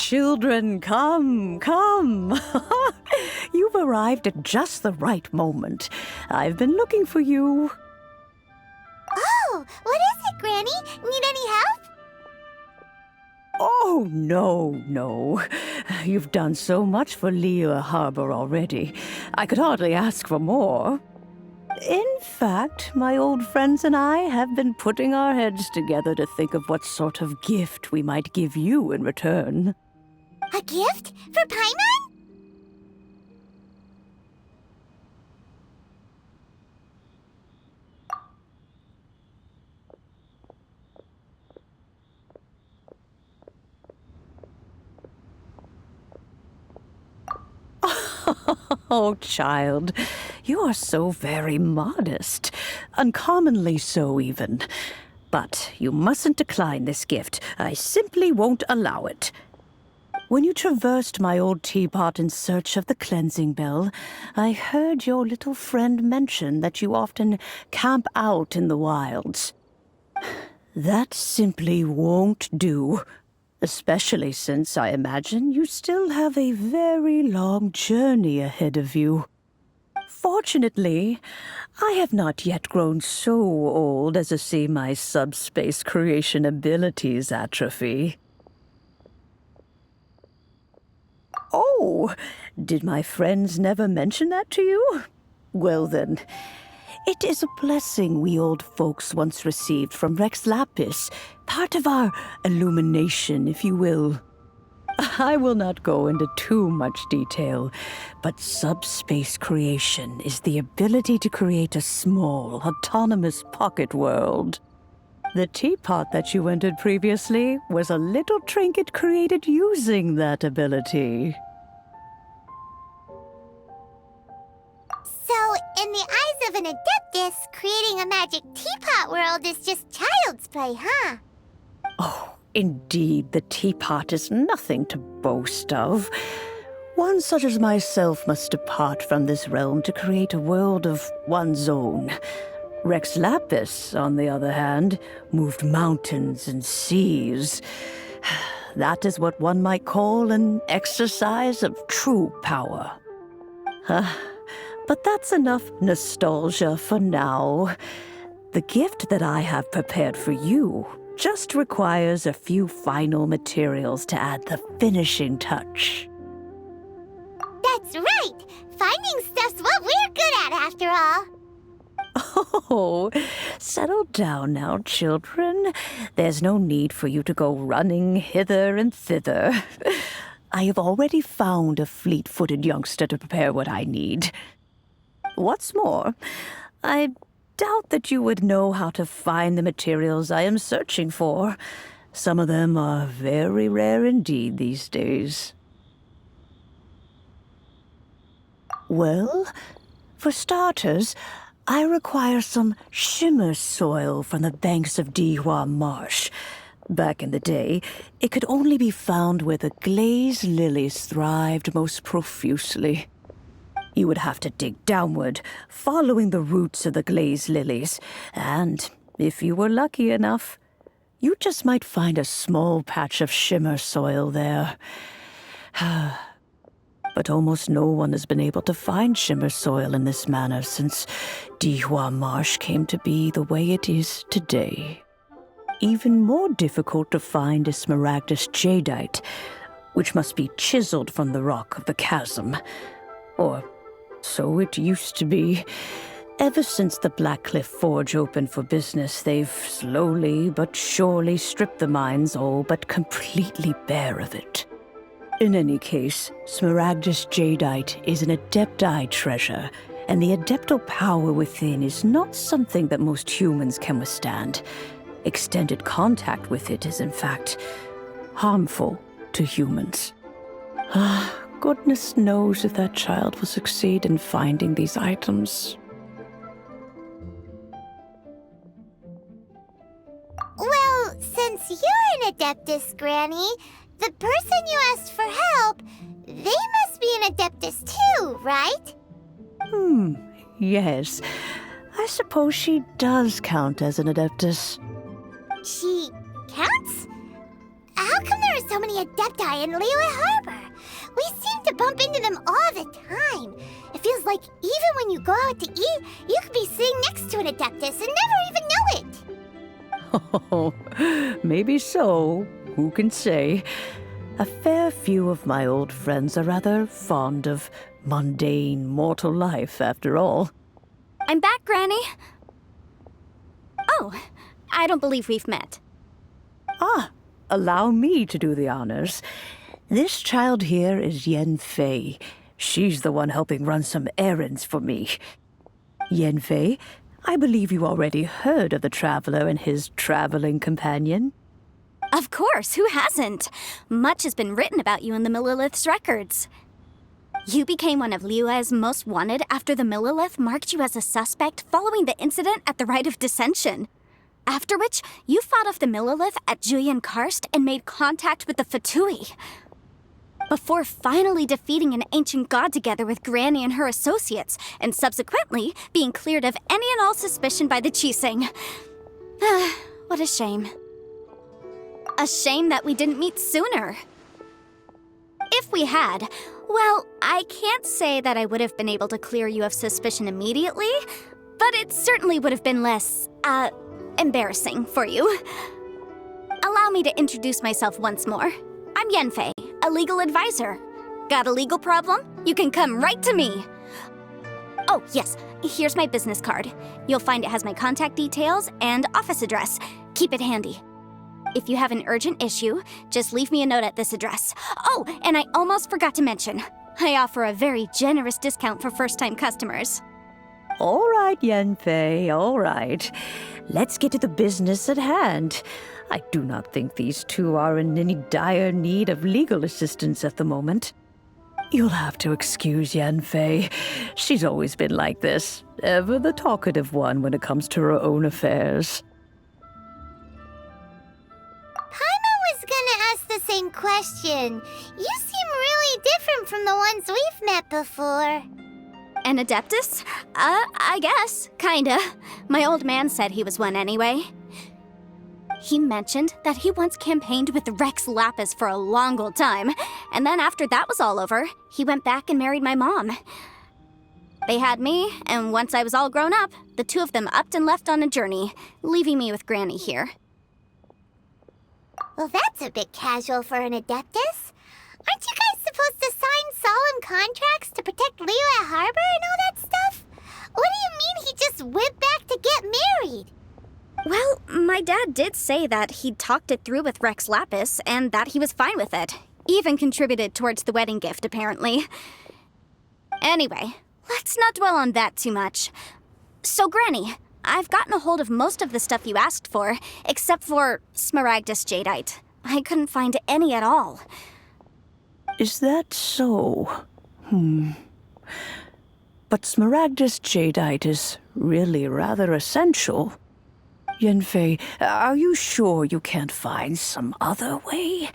children, come, come. You've arrived at just the right moment. I've been looking for you. Oh, what is it, Granny? Need any help? Oh, no. You've done so much for Liyue Harbor already. I could hardly ask for more. In fact, my old friends and I have been putting our heads together to think of what sort of gift we might give you in return. A gift? For Paimon? Oh, child, you are so very modest. Uncommonly so, even. But you mustn't decline this gift. I simply won't allow it. When you traversed my old teapot in search of the cleansing bell, I heard your little friend mention that you often camp out in the wilds. That simply won't do. Especially since I imagine you still have a very long journey ahead of you. Fortunately, I have not yet grown so old as to see my subspace creation abilities atrophy. Oh, did my friends never mention that to you? Well then, it is a blessing we old folks once received from Rex Lapis, part of our illumination, if you will. I will not go into too much detail, but subspace creation is the ability to create a small, autonomous pocket world. The teapot that you entered previously was a little trinket created using that ability. So, in the eyes of an Adeptus, creating a magic teapot world is just child's play, huh? Oh, indeed, the teapot is nothing to boast of. One such as myself must depart from this realm to create a world of one's own. Rex Lapis, on the other hand, moved mountains and seas. That is what one might call an exercise of true power. But that's enough nostalgia for now. The gift that I have prepared for you just requires a few final materials to add the finishing touch. That's right! Finding stuff's what we're good at, after all. Oh, settle down now, children. There's no need for you to go running hither and thither. I have already found a fleet-footed youngster to prepare what I need. What's more, I doubt that you would know how to find the materials I am searching for. Some of them are very rare indeed these days. Well, for starters, I require some shimmer soil from the banks of Dihua Marsh. Back in the day, it could only be found where the glazed lilies thrived most profusely. You would have to dig downward, following the roots of the glazed lilies, and if you were lucky enough, you just might find a small patch of shimmer soil there. But almost no one has been able to find shimmer soil in this manner since Dihua Marsh came to be the way it is today. Even more difficult to find is smaragdus jadeite, which must be chiseled from the rock of the chasm. Or so it used to be. Ever since the Blackcliff Forge opened for business, they've slowly but surely stripped the mines all but completely bare of it. In any case, smaragdus jadeite is an adepti treasure, and the adeptal power within is not something that most humans can withstand. Extended contact with it is, in fact, harmful to humans. Goodness knows if that child will succeed in finding these items. Well, since you're an Adeptus, Granny, the person you asked for help, they must be an Adeptus too, right? Yes. I suppose she does count as an Adeptus. She counts? How come there are so many Adepti in Liyue Harbor. We seem to bump into them all the time. It feels like even when you go out to eat, you could be sitting next to an Adeptus and never even know it. Oh, maybe so. Who can say? A fair few of my old friends are rather fond of mundane mortal life, after all. I'm back, Granny. Oh, I don't believe we've met. Ah, allow me to do the honors. This child here is Yanfei. She's the one helping run some errands for me. Yanfei, I believe you already heard of the traveler and his traveling companion. Of course, who hasn't? Much has been written about you in the Millilith's records. You became one of Liyue's most wanted after the Millilith marked you as a suspect following the incident at the Rite of Dissension. After which, you fought off the Millilith at Julian Karst and made contact with the Fatui. Before finally defeating an ancient god together with Granny and her associates, and subsequently being cleared of any and all suspicion by the Chiseng. What a shame. A shame that we didn't meet sooner. If we had, well, I can't say that I would have been able to clear you of suspicion immediately, but it certainly would have been less, embarrassing for you. Allow me to introduce myself once more. I'm Yanfei, a legal advisor. Got a legal problem? You can come right to me. Oh, yes, here's my business card. You'll find it has my contact details and office address. Keep it handy. If you have an urgent issue, just leave me a note at this address. Oh, and I almost forgot to mention, I offer a very generous discount for first-time customers. All right, Yanfei, all right. Let's get to the business at hand. I do not think these two are in any dire need of legal assistance at the moment. You'll have to excuse Yanfei. She's always been like this, ever the talkative one when it comes to her own affairs. Paimon was gonna ask the same question. You seem really different from the ones we've met before. An Adeptus? I guess. Kinda. My old man said he was one anyway. He mentioned that he once campaigned with Rex Lapis for a long old time, and then after that was all over, he went back and married my mom. They had me, and once I was all grown up, the two of them upped and left on a journey, leaving me with Granny here. Well, that's a bit casual for an Adeptus. Aren't you guys supposed to sign solemn contracts to protect Liyue Harbor and all that stuff? What do you mean he just went back to get married? Well, my dad did say that he'd talked it through with Rex Lapis and that he was fine with it. Even contributed towards the wedding gift, apparently. Anyway, let's not dwell on that too much. So, Granny, I've gotten a hold of most of the stuff you asked for, except for Smaragdus Jadeite. I couldn't find any at all. Is that so? But Smaragdus Jadeite is really rather essential. Yanfei, are you sure you can't find some other way?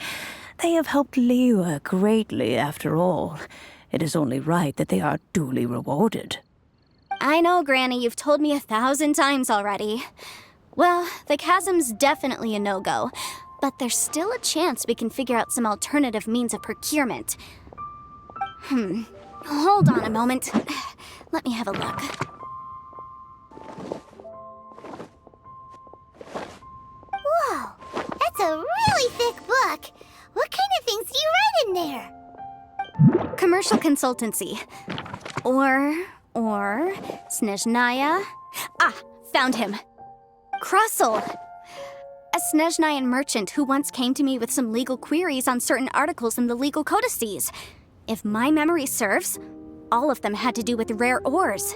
They have helped Liyue greatly, after all. It is only right that they are duly rewarded. I know, Granny, you've told me 1,000 times already. Well, the chasm's definitely a no-go, but there's still a chance we can figure out some alternative means of procurement. Hold on a moment. Let me have a look. Whoa, that's a really thick book. What kind of things do you write in there? Commercial consultancy. Or Snezhnaya. Ah, found him. Krusel. A Snezhnayan merchant who once came to me with some legal queries on certain articles in the legal codices. If my memory serves, all of them had to do with rare ores.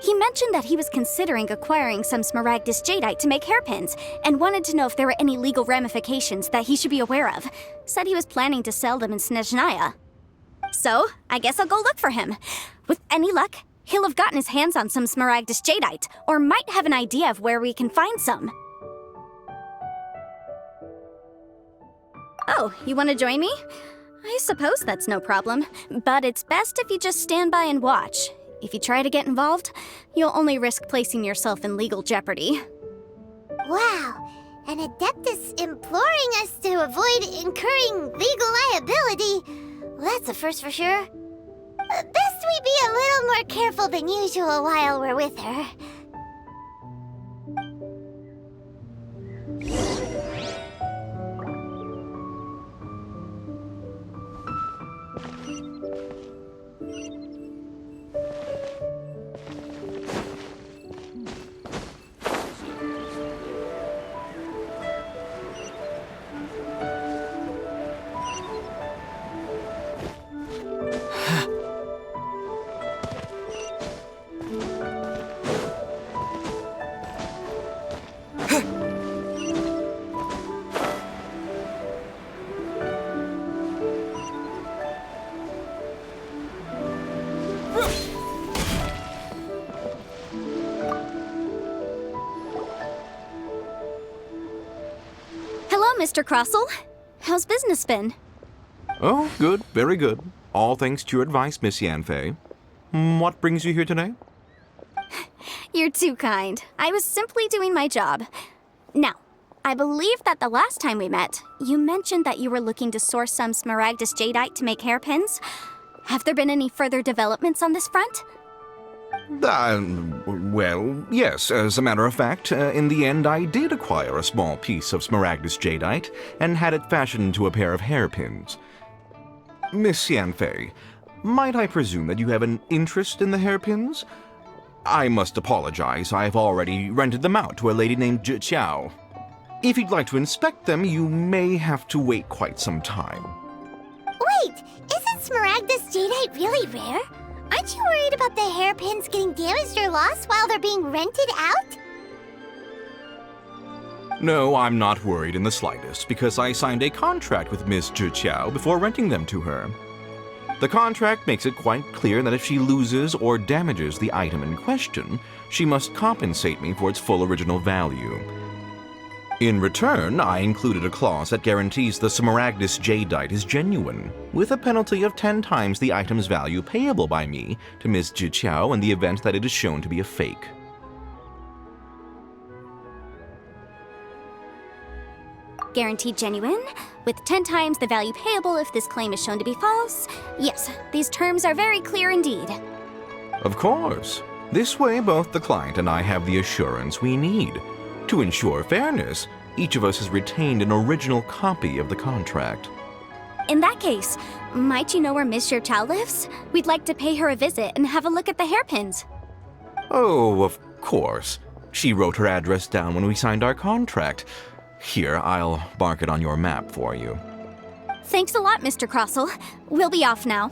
He mentioned that he was considering acquiring some Smaragdus Jadeite to make hairpins, and wanted to know if there were any legal ramifications that he should be aware of. Said he was planning to sell them in Snezhnaya. So, I guess I'll go look for him. With any luck, he'll have gotten his hands on some Smaragdus Jadeite, or might have an idea of where we can find some. Oh, you want to join me? I suppose that's no problem, but it's best if you just stand by and watch. If you try to get involved, you'll only risk placing yourself in legal jeopardy. Wow, An Adeptus imploring us to avoid incurring legal liability. Well, that's a first for sure. Best we be a little more careful than usual while we're with her. Mr. Crossell. How's business been? Oh, good, very good. All thanks to your advice, Miss Yanfei. What brings you here today? You're too kind. I was simply doing my job. Now, I believe that the last time we met, you mentioned that you were looking to source some Smaragdus jadeite to make hairpins. Have there been any further developments on this front? Well, yes. As a matter of fact, in the end, I did acquire a small piece of Smaragdus jadeite and had it fashioned into a pair of hairpins. Miss Yanfei, might I presume that you have an interest in the hairpins? I must apologize. I've already rented them out to a lady named Zhi. If you'd like to inspect them, you may have to wait quite some time. Wait, isn't Smaragdus jadeite really rare? Aren't you worried about the hairpins getting damaged or lost while they're being rented out? No, I'm not worried in the slightest, because I signed a contract with Miss Zhi before renting them to her. The contract makes it quite clear that if she loses or damages the item in question, she must compensate me for its full original value. In return, I included a clause that guarantees the Smaragdus jadeite is genuine, with a penalty of 10 times the item's value payable by me to Ms. Zhi in the event that it is shown to be a fake. Guaranteed genuine, with 10 times the value payable if this claim is shown to be false. Yes, these terms are very clear indeed. Of course. This way, both the client and I have the assurance we need. To ensure fairness, each of us has retained an original copy of the contract. In that case, might you know where Miss Zhi lives? We'd like to pay her a visit and have a look at the hairpins. Oh, of course. She wrote her address down when we signed our contract. Here, I'll mark it on your map for you. Thanks a lot, Mr. Crossell. We'll be off now.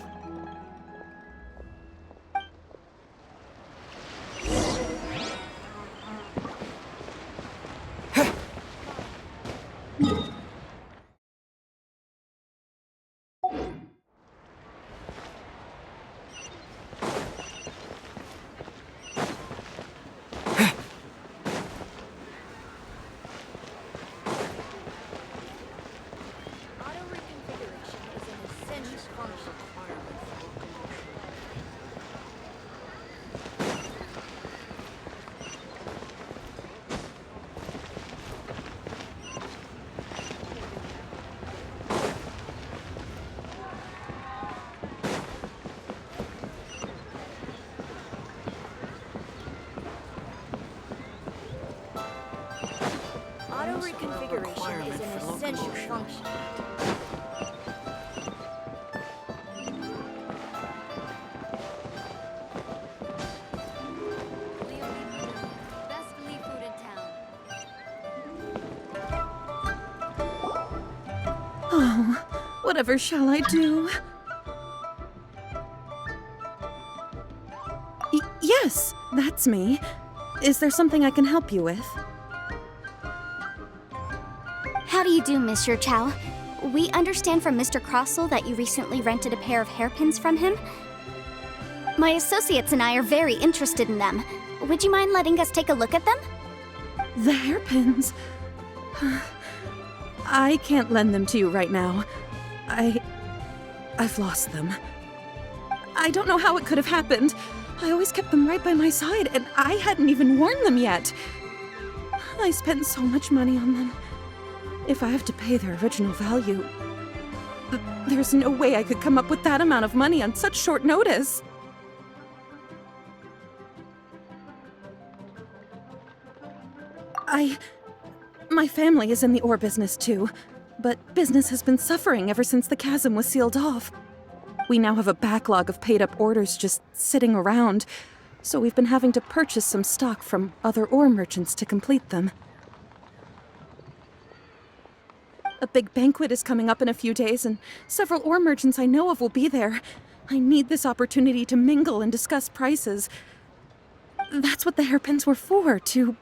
Reconfiguration is an essential function. Best Lee food in town. Oh, whatever shall I do? Yes, that's me. Is there something I can help you with? How do you do, Miss Zhi? We understand from Mr. Crossell that you recently rented a pair of hairpins from him. My associates and I are very interested in them. Would you mind letting us take a look at them? The hairpins? I can't lend them to you right now. I've lost them. I don't know how it could have happened. I always kept them right by my side, and I hadn't even worn them yet. I spent so much money on them. If I have to pay their original value, there's no way I could come up with that amount of money on such short notice. My family is in the ore business too, but business has been suffering ever since the chasm was sealed off. We now have a backlog of paid-up orders just sitting around, so we've been having to purchase some stock from other ore merchants to complete them. A big banquet is coming up in a few days, and several ore merchants I know of will be there. I need this opportunity to mingle and discuss prices. That's what the hairpins were for, to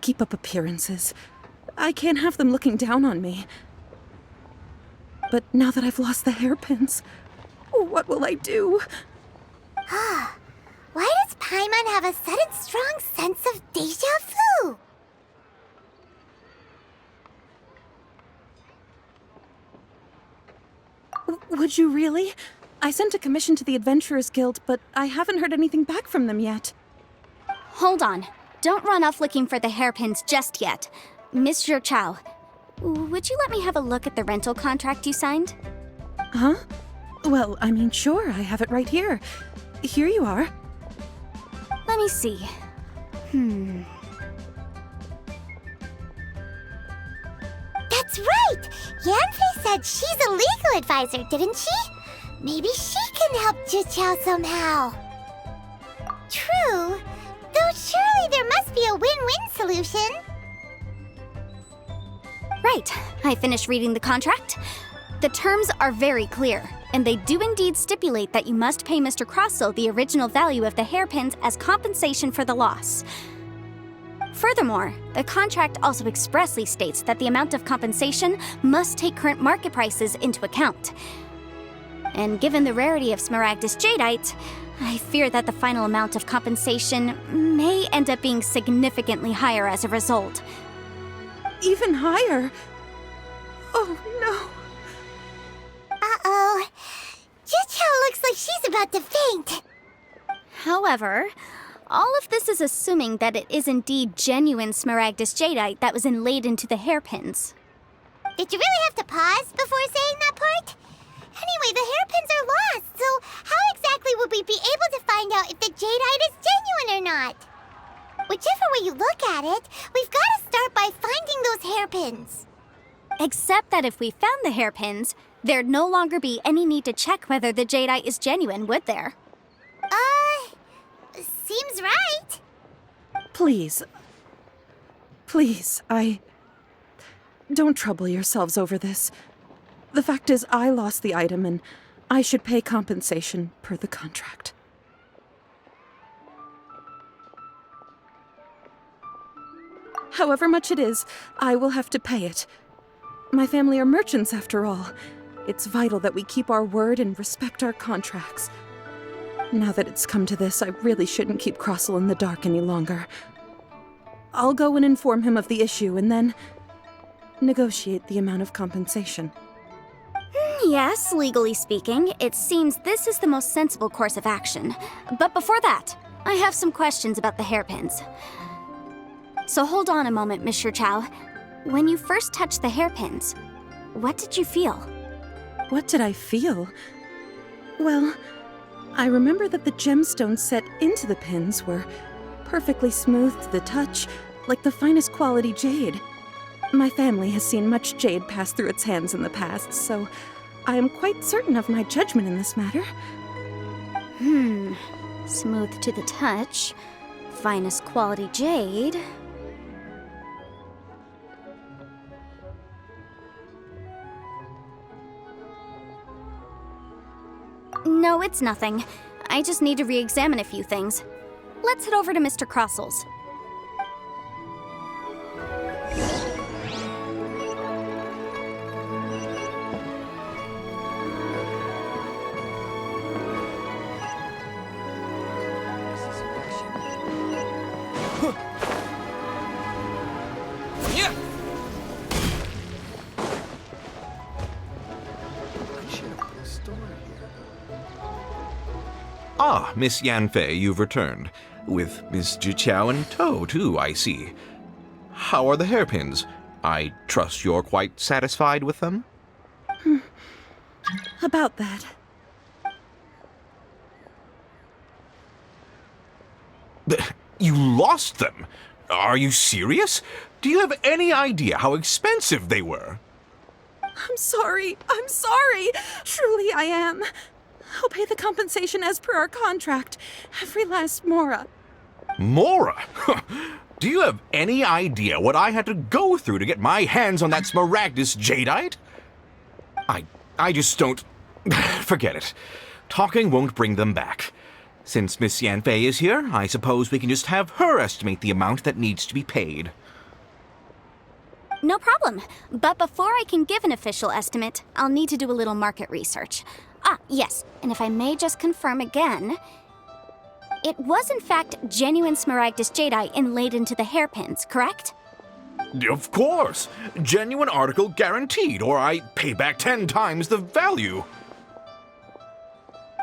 keep up appearances. I can't have them looking down on me. But now that I've lost the hairpins, what will I do? Why does Paimon have a sudden strong sense of deja vu? Would you really? I sent a commission to the Adventurers Guild, but I haven't heard anything back from them yet. Hold on. Don't run off looking for the hairpins just yet. Miss Chow, would you let me have a look at the rental contract you signed? Huh? Well, I mean, sure, I have it right here. Here you are. Let me see. That's right! Yanfei said she's a legal advisor, didn't she? Maybe she can help Juqiao somehow. True. Though surely there must be a win-win solution. Right. I finished reading the contract. The terms are very clear, and they do indeed stipulate that you must pay Mr. Crossell the original value of the hairpins as compensation for the loss. Furthermore, the contract also expressly states that the amount of compensation must take current market prices into account. And given the rarity of Smaragdus Jadeite, I fear that the final amount of compensation may end up being significantly higher as a result. Even higher? Oh, no. Uh-oh. Juqiao looks like she's about to faint. However, all of this is assuming that it is indeed genuine Smaragdus Jadeite that was inlaid into the hairpins. Did you really have to pause before saying that part? Anyway, the hairpins are lost, so how exactly would we be able to find out if the jadeite is genuine or not? Whichever way you look at it, we've got to start by finding those hairpins. Except that if we found the hairpins, there'd no longer be any need to check whether the jadeite is genuine, would there? Seems right. Please. Please, don't trouble yourselves over this. The fact is, I lost the item, and I should pay compensation per the contract. However much it is, I will have to pay it. My family are merchants, after all. It's vital that we keep our word and respect our contracts. Now that it's come to this, I really shouldn't keep Crossell in the dark any longer. I'll go and inform him of the issue, and then negotiate the amount of compensation. Yes, legally speaking, it seems this is the most sensible course of action. But before that, I have some questions about the hairpins. So hold on a moment, Miss Chow. When you first touched the hairpins, what did you feel? What did I feel? Well, I remember that the gemstones set into the pins were perfectly smooth to the touch, like the finest quality jade. My family has seen much jade pass through its hands in the past, so I am quite certain of my judgment in this matter. Smooth to the touch, finest quality jade. No, it's nothing. I just need to re-examine a few things. Let's head over to Mr. Crossell's. Ah, Miss Yanfei, you've returned. With Miss Juqiao in tow, too, I see. How are the hairpins? I trust you're quite satisfied with them? About that. You lost them? Are you serious? Do you have any idea how expensive they were? I'm sorry. I'm sorry. Truly I am. I'll pay the compensation as per our contract. Every last mora. Mora? Do you have any idea what I had to go through to get my hands on that Smaragdus jadeite? I just don't... Forget it. Talking won't bring them back. Since Miss Yanfei is here, I suppose we can just have her estimate the amount that needs to be paid. No problem. But before I can give an official estimate, I'll need to do a little market research. Ah, yes, and if I may just confirm again, it was in fact genuine Smaragdus jadeite inlaid into the hairpins, correct? Of course! Genuine article guaranteed, or I pay back 10 times the value.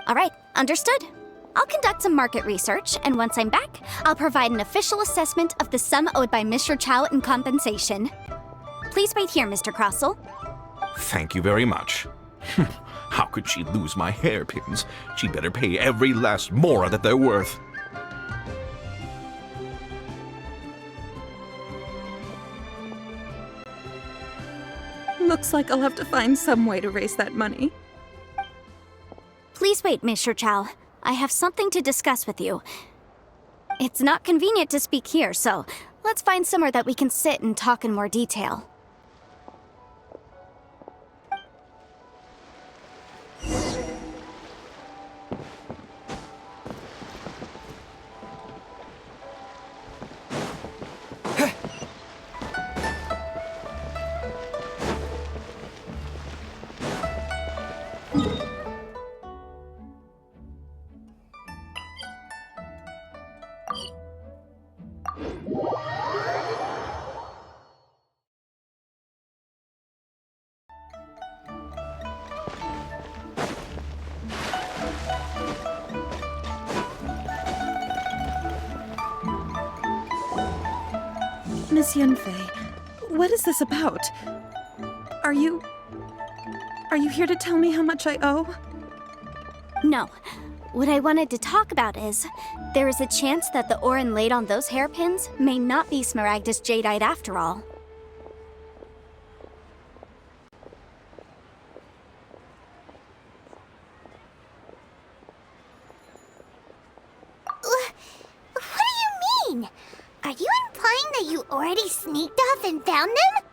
All right, understood. I'll conduct some market research, and once I'm back, I'll provide an official assessment of the sum owed by Mr. Chow in compensation. Please wait here, Mr. Crossell. Thank you very much. How could she lose my hairpins? She'd better pay every last mora that they're worth. Looks like I'll have to find some way to raise that money. Please wait, Mr. Chow. I have something to discuss with you. It's not convenient to speak here, so let's find somewhere that we can sit and talk in more detail. Miss Yanfei, what is this about? Are you here to tell me how much I owe? No. What I wanted to talk about is, there is a chance that the ore inlaid on those hairpins may not be Smaragdus jadeite after all. What do you mean? Are you implying that you already sneaked off and found them?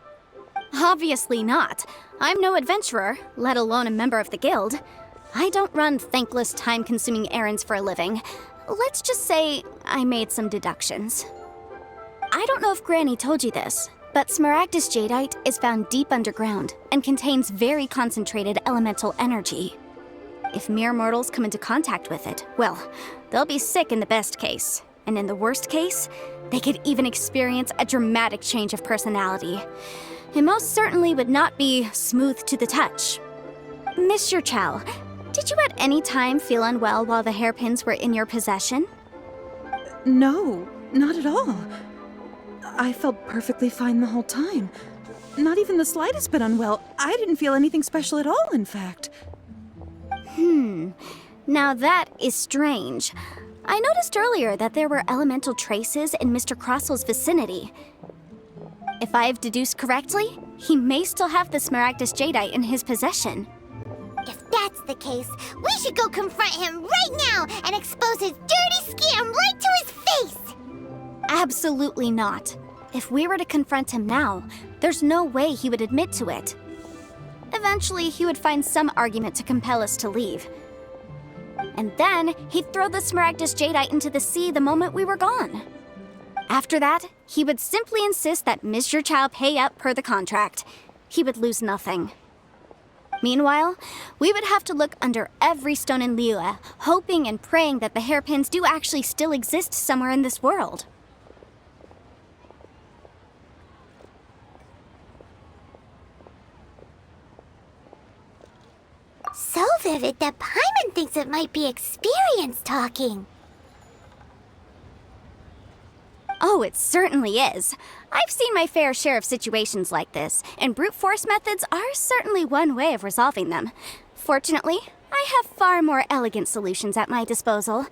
Obviously not. I'm no adventurer, let alone a member of the guild. I don't run thankless, time-consuming errands for a living. Let's just say I made some deductions. I don't know if Granny told you this, but Smaragdus jadeite is found deep underground and contains very concentrated elemental energy. If mere mortals come into contact with it, well, they'll be sick in the best case. And in the worst case, they could even experience a dramatic change of personality. It most certainly would not be smooth to the touch. Mr. Chow, did you at any time feel unwell while the hairpins were in your possession? No, not at all. I felt perfectly fine the whole time. Not even the slightest bit unwell. I didn't feel anything special at all, in fact. Now that is strange. I noticed earlier that there were elemental traces in Mr. Crossell's vicinity. If I've deduced correctly, he may still have the Smaragdus jadeite in his possession. If that's the case, we should go confront him right now and expose his dirty scam right to his face! Absolutely not. If we were to confront him now, there's no way he would admit to it. Eventually, he would find some argument to compel us to leave. And then, he'd throw the Smaragdus jadeite into the sea the moment we were gone. After that, he would simply insist that Mr. Chow pay up per the contract. He would lose nothing. Meanwhile, we would have to look under every stone in Liyue, hoping and praying that the hairpins do actually still exist somewhere in this world. So vivid that Paimon thinks it might be experience talking. Oh, it certainly is. I've seen my fair share of situations like this, and brute force methods are certainly one way of resolving them. Fortunately, I have far more elegant solutions at my disposal.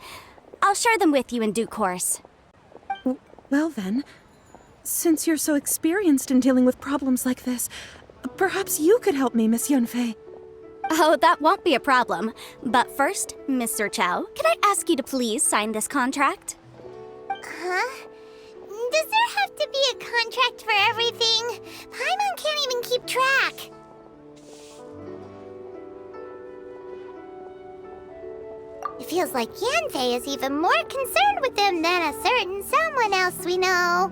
I'll share them with you in due course. Well then, since you're so experienced in dealing with problems like this, perhaps you could help me, Miss Yanfei. Oh, that won't be a problem. But first, Mr. Chow, can I ask you to please sign this contract? Huh? Does there have to be a contract for everything? Paimon can't even keep track. It feels like Yanfei is even more concerned with them than a certain someone else we know.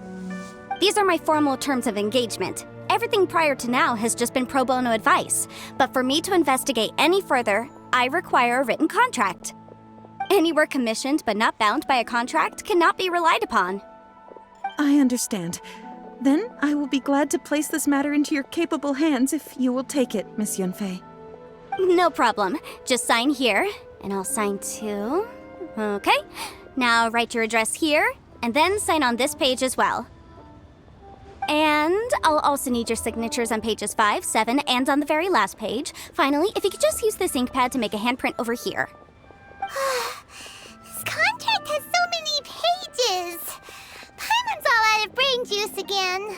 These are my formal terms of engagement. Everything prior to now has just been pro bono advice. But for me to investigate any further, I require a written contract. Any work commissioned but not bound by a contract cannot be relied upon. I understand. Then I will be glad to place this matter into your capable hands if you will take it, Miss Yanfei. No problem. Just sign here, and I'll sign too. Okay. Now write your address here, and then sign on this page as well. And I'll also need your signatures on pages 5, 7, and on the very last page. Finally, if you could just use this ink pad to make a handprint over here. This contract has so many pages. Paimon's all out of brain juice again.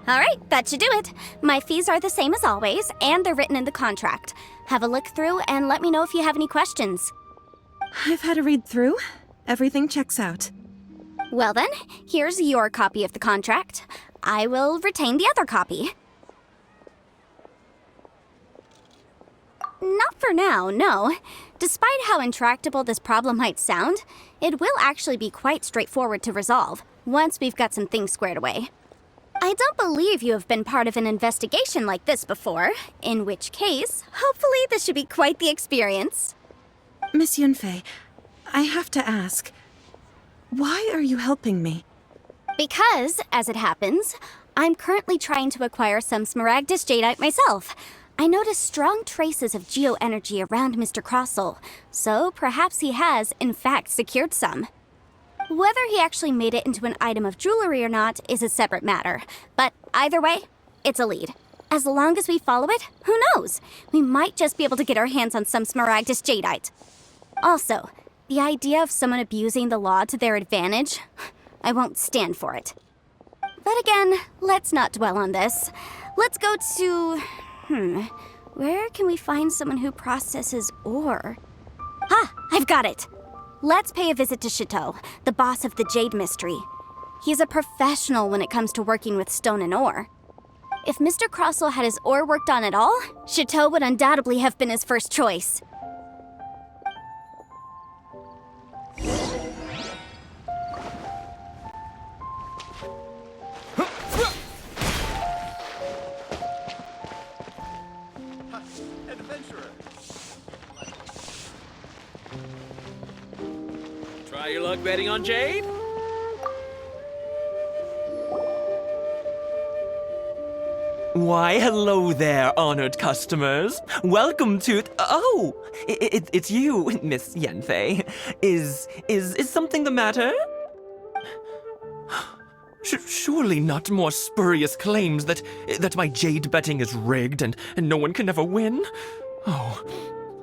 All right, that should do it. My fees are the same as always, and they're written in the contract. Have a look through and let me know if you have any questions. I've had a read through. Everything checks out. Well then, here's your copy of the contract. I will retain the other copy. Not for now, no. Despite how intractable this problem might sound, it will actually be quite straightforward to resolve, once we've got some things squared away. I don't believe you have been part of an investigation like this before, in which case, hopefully this should be quite the experience. Miss Yanfei, I have to ask, why are you helping me? Because, as it happens, I'm currently trying to acquire some Smaragdus Jadeite myself. I noticed strong traces of geoenergy around Mr. Crossel, so perhaps he has, in fact, secured some. Whether he actually made it into an item of jewelry or not is a separate matter, but either way, it's a lead. As long as we follow it, who knows? We might just be able to get our hands on some Smaragdus Jadeite. Also, the idea of someone abusing the law to their advantage, I won't stand for it. But again, let's not dwell on this. Let's go to... where can we find someone who processes ore? Ah, I've got it! Let's pay a visit to Chateau, the boss of the Jade Mystery. He's a professional when it comes to working with stone and ore. If Mr. Crossel had his ore worked on at all, Chateau would undoubtedly have been his first choice. Try your luck betting on Jade? Why, hello there, honored customers. Welcome to... it's you, Miss Yanfei. Is something the matter? Surely not more spurious claims that my jade betting is rigged and no one can ever win? Oh,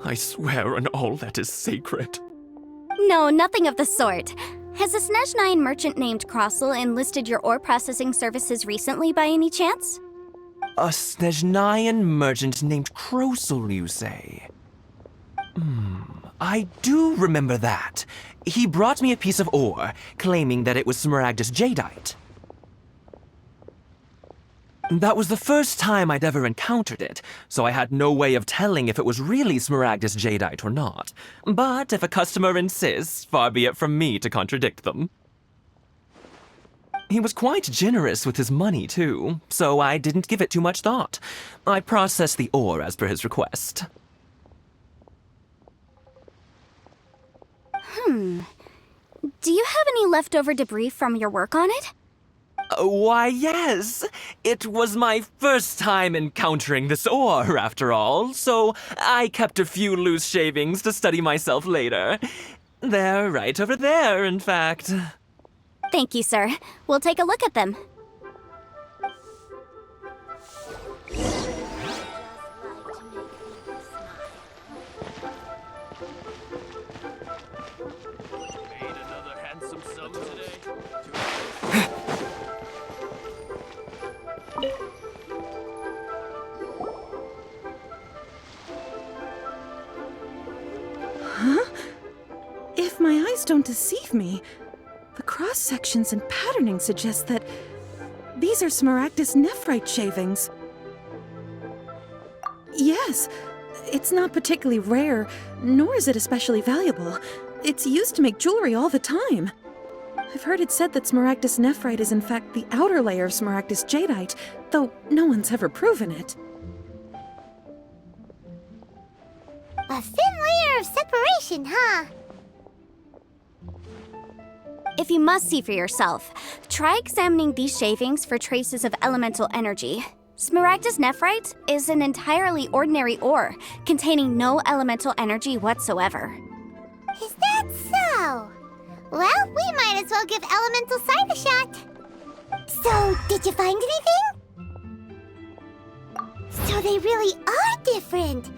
I swear on all that is sacred. No, nothing of the sort. Has a Snezhnayan merchant named Crossel enlisted your ore processing services recently by any chance? A Snezhnayan merchant named Crossel, you say? I do remember that. He brought me a piece of ore, claiming that it was Smaragdus Jadeite. That was the first time I'd ever encountered it, so I had no way of telling if it was really Smaragdus Jadeite or not. But if a customer insists, far be it from me to contradict them. He was quite generous with his money, too, so I didn't give it too much thought. I processed the ore as per his request. Do you have any leftover debris from your work on it? Why, yes. It was my first time encountering this ore, after all, so I kept a few loose shavings to study myself later. They're right over there, in fact. Thank you, sir. We'll take a look at them. Made another handsome sum today. If my eyes don't deceive me, the cross-sections and patterning suggest that these are Smaragdus nephrite shavings. Yes, it's not particularly rare, nor is it especially valuable. It's used to make jewelry all the time. I've heard it said that Smaragdus nephrite is in fact the outer layer of Smaragdus jadeite, though no one's ever proven it. A thin layer of separation, huh? If you must see for yourself, try examining these shavings for traces of elemental energy. Smaragdus nephrite is an entirely ordinary ore, containing no elemental energy whatsoever. Is that so? Well, we might as well give elemental side a shot. So, did you find anything? So they really are different.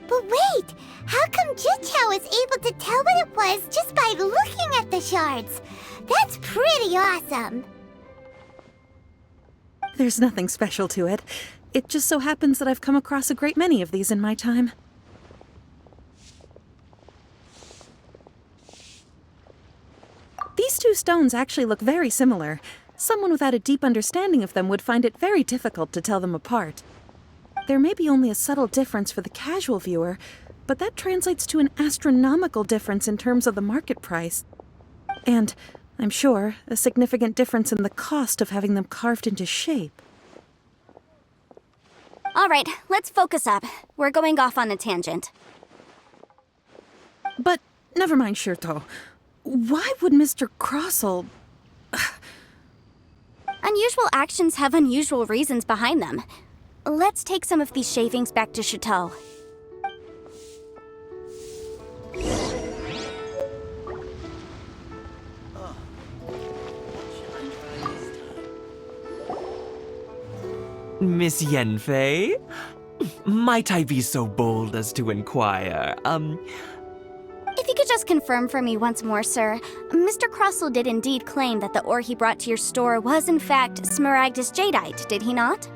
But wait, how come Jichao was able to tell what it was just by looking at the shards? That's pretty awesome. There's nothing special to it. It just so happens that I've come across a great many of these in my time. These two stones actually look very similar. Someone without a deep understanding of them would find it very difficult to tell them apart. There may be only a subtle difference for the casual viewer, but that translates to an astronomical difference in terms of the market price. And, I'm sure, a significant difference in the cost of having them carved into shape. All right, let's focus up. We're going off on a tangent. But, never mind, Shirto. Why would Mr. Crossell... Unusual actions have unusual reasons behind them. Let's take some of these shavings back to Chateau. Miss Yanfei? Might I be so bold as to inquire, If you could just confirm for me once more, sir. Mr. Crossell did indeed claim that the ore he brought to your store was in fact Smaragdus jadeite, did he not?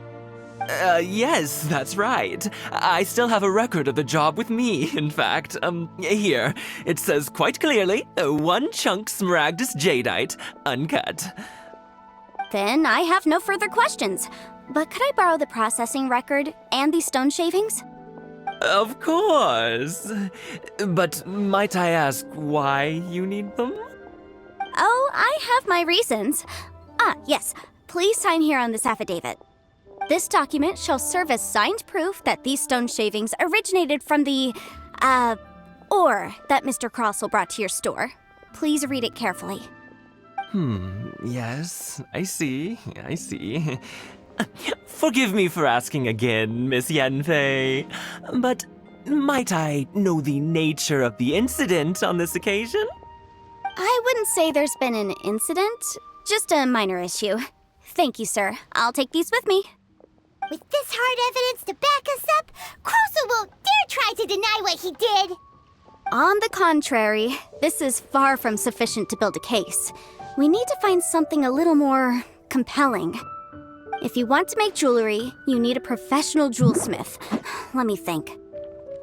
Yes, that's right. I still have a record of the job with me, in fact. Here. It says quite clearly, 1 chunk Smaragdus jadeite, uncut. Then I have no further questions. But could I borrow the processing record and these stone shavings? Of course. But might I ask why you need them? Oh, I have my reasons. Yes. Please sign here on this affidavit. This document shall serve as signed proof that these stone shavings originated from the, ore that Mr. Crossell brought to your store. Please read it carefully. Yes, I see. Forgive me for asking again, Miss Yanfei, but might I know the nature of the incident on this occasion? I wouldn't say there's been an incident, just a minor issue. Thank you, sir. I'll take these with me. With this hard evidence to back us up, Crossell won't dare try to deny what he did. On the contrary, this is far from sufficient to build a case. We need to find something a little more compelling. If you want to make jewelry, you need a professional jewelsmith. Let me think.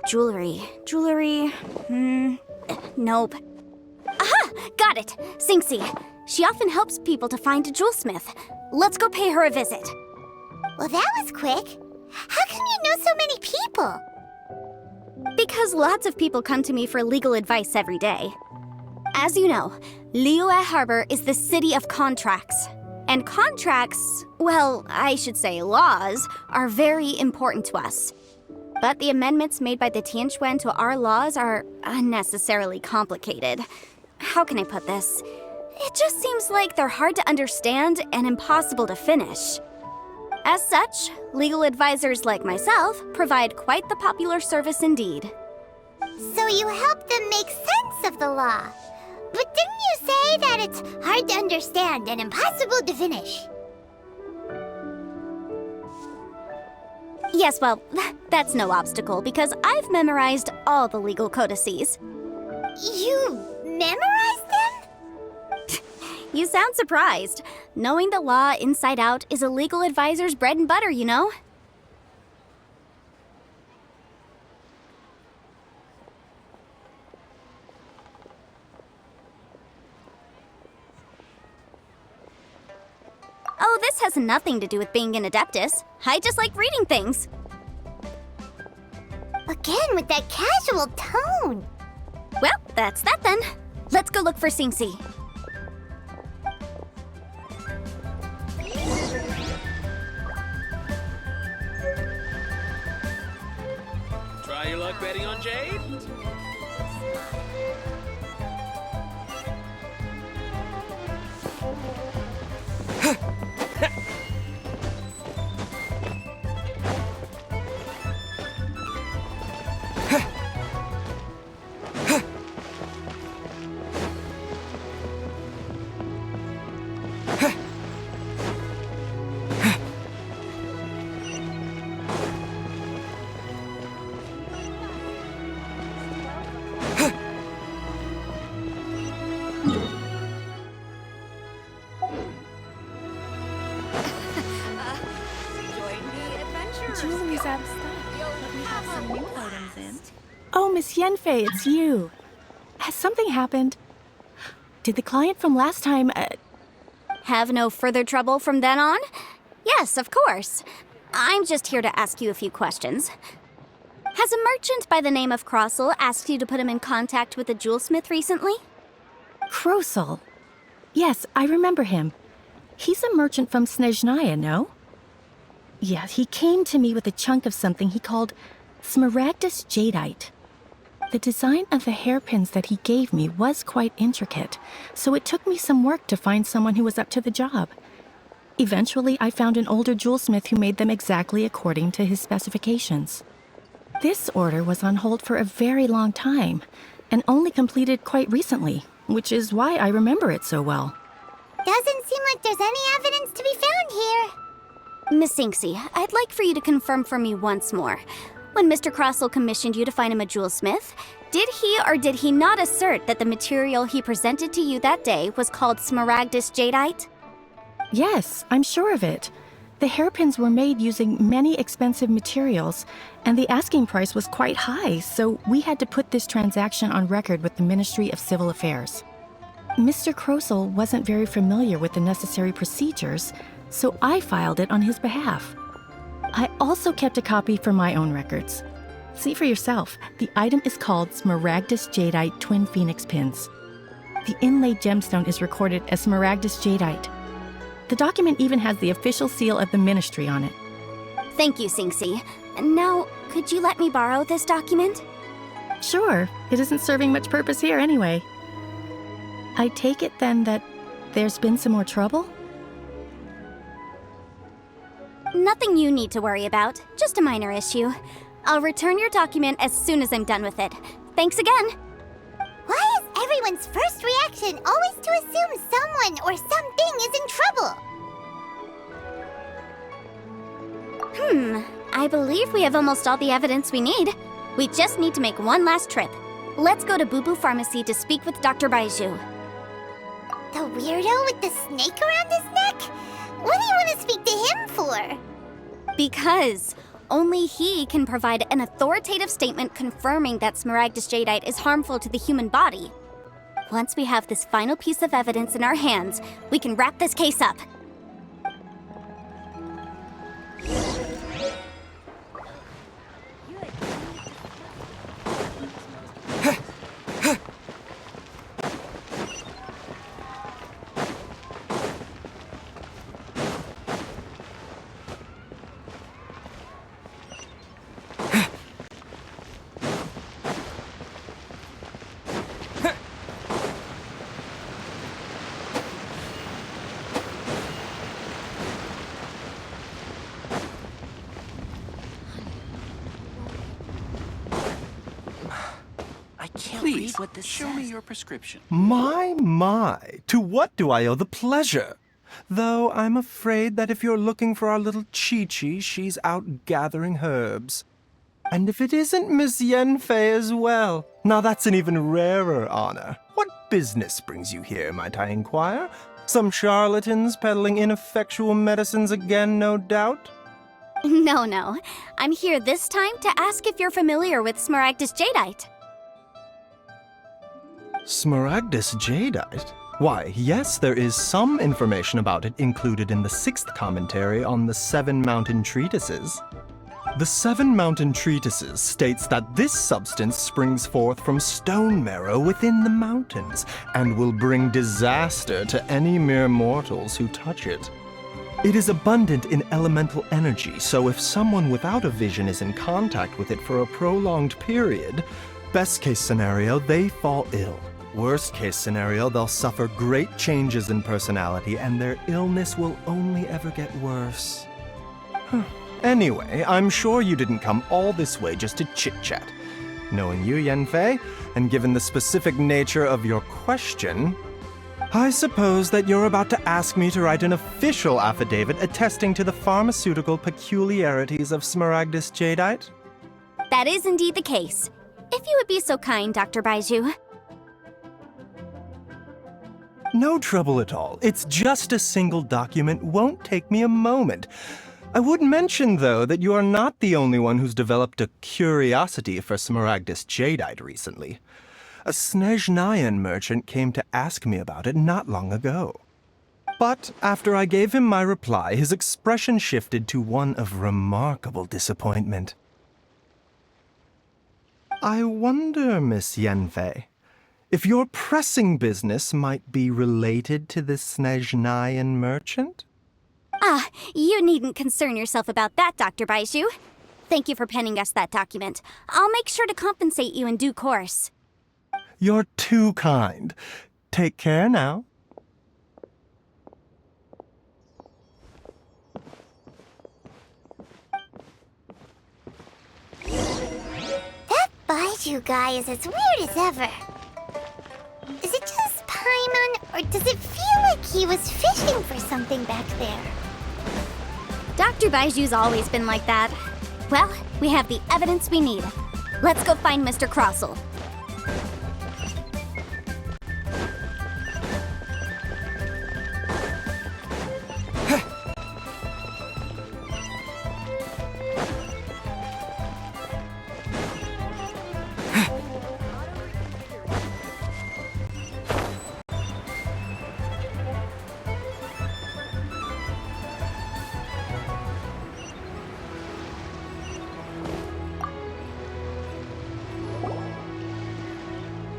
Jewelry. Nope. Aha! Got it! Singsi. She often helps people to find a jewelsmith. Let's go pay her a visit. Well, that was quick. How come you know so many people? Because lots of people come to me for legal advice every day. As you know, Liyue Harbor is the city of contracts. And contracts, well, I should say laws, are very important to us. But the amendments made by the Tianquan to our laws are unnecessarily complicated. How can I put this? It just seems like they're hard to understand and impossible to finish. As such, legal advisors like myself provide quite the popular service indeed. So you help them make sense of the law. But didn't you say that it's hard to understand and impossible to finish? Yes, well, that's no obstacle because I've memorized all the legal codices. You memorized them? You sound surprised. Knowing the law inside out is a legal advisor's bread and butter, you know? Oh, this has nothing to do with being an Adeptus. I just like reading things. Again with that casual tone. Well, that's that then. Let's go look for Singsi. Try your luck betting on Jade? Julie's out of stock, but we have some new items in. Oh, Miss Yanfei, it's you. Has something happened? Did the client from last time, Have no further trouble from then on? Yes, of course. I'm just here to ask you a few questions. Has a merchant by the name of Crossel asked you to put him in contact with a jewelsmith recently? Krosel? Yes, I remember him. He's a merchant from Snezhnaya, no? Yeah, he came to me with a chunk of something he called Smaragdus Jadeite. The design of the hairpins that he gave me was quite intricate, so it took me some work to find someone who was up to the job. Eventually, I found an older jewelsmith who made them exactly according to his specifications. This order was on hold for a very long time, and only completed quite recently, which is why I remember it so well. Doesn't seem like there's any evidence to be found here. Miss Singsi, I'd like for you to confirm for me once more. When Mr. Crossel commissioned you to find him a jewelsmith, did he or did he not assert that the material he presented to you that day was called Smaragdus Jadeite? Yes, I'm sure of it. The hairpins were made using many expensive materials, and the asking price was quite high, so we had to put this transaction on record with the Ministry of Civil Affairs. Mr. Krosel wasn't very familiar with the necessary procedures, so I filed it on his behalf. I also kept a copy for my own records. See for yourself, the item is called Smaragdus Jadeite Twin Phoenix Pins. The inlaid gemstone is recorded as Smaragdus Jadeite. The document even has the official seal of the ministry on it. Thank you, Singsi. Now, could you let me borrow this document? Sure, it isn't serving much purpose here anyway. I take it then that there's been some more trouble? Nothing you need to worry about, just a minor issue. I'll return your document as soon as I'm done with it. Thanks again! Why is everyone's first reaction always to assume someone or something is in trouble? I believe we have almost all the evidence we need. We just need to make one last trip. Let's go to Boo Boo Pharmacy to speak with Dr. Baiju. The weirdo with the snake around his neck? What do you want to speak to him for? Because only he can provide an authoritative statement confirming that Smaragdus Jadeite is harmful to the human body. Once we have this final piece of evidence in our hands, we can wrap this case up. Please, show me your prescription. My, to what do I owe the pleasure? Though I'm afraid that if you're looking for our little Chi-Chi, she's out gathering herbs. And if it isn't Miss Yanfei as well, now that's an even rarer honor. What business brings you here, might I inquire? Some charlatans peddling ineffectual medicines again, no doubt? No. I'm here this time to ask if you're familiar with Smaragdus Jadeite. Smaragdus Jadeite? Why, yes, there is some information about it included in the 6th commentary on the 7 Mountain Treatises. The 7 Mountain Treatises states that this substance springs forth from stone marrow within the mountains and will bring disaster to any mere mortals who touch it. It is abundant in elemental energy, so if someone without a vision is in contact with it for a prolonged period, best case scenario, they fall ill. Worst case scenario, they'll suffer great changes in personality and their illness will only ever get worse. Anyway, I'm sure you didn't come all this way just to chit-chat. Knowing you, Yanfei, and given the specific nature of your question, I suppose that you're about to ask me to write an official affidavit attesting to the pharmaceutical peculiarities of Smaragdus Jadeite? That is indeed the case. If you would be so kind, Dr. Baiju. No trouble at all. It's just a single document. Won't take me a moment. I would mention, though, that you are not the only one who's developed a curiosity for Smaragdus Jadeite recently. A Snezhnayan merchant came to ask me about it not long ago. But after I gave him my reply, his expression shifted to one of remarkable disappointment. I wonder, Miss Yanfei, if your pressing business might be related to this Snezhnayan merchant? You needn't concern yourself about that, Dr. Baiju. Thank you for penning us that document. I'll make sure to compensate you in due course. You're too kind. Take care now. That Baiju guy is as weird as ever. Is it just Paimon, or does it feel like he was fishing for something back there? Dr. Baiju's always been like that. Well, we have the evidence we need. Let's go find Mr. Crossell.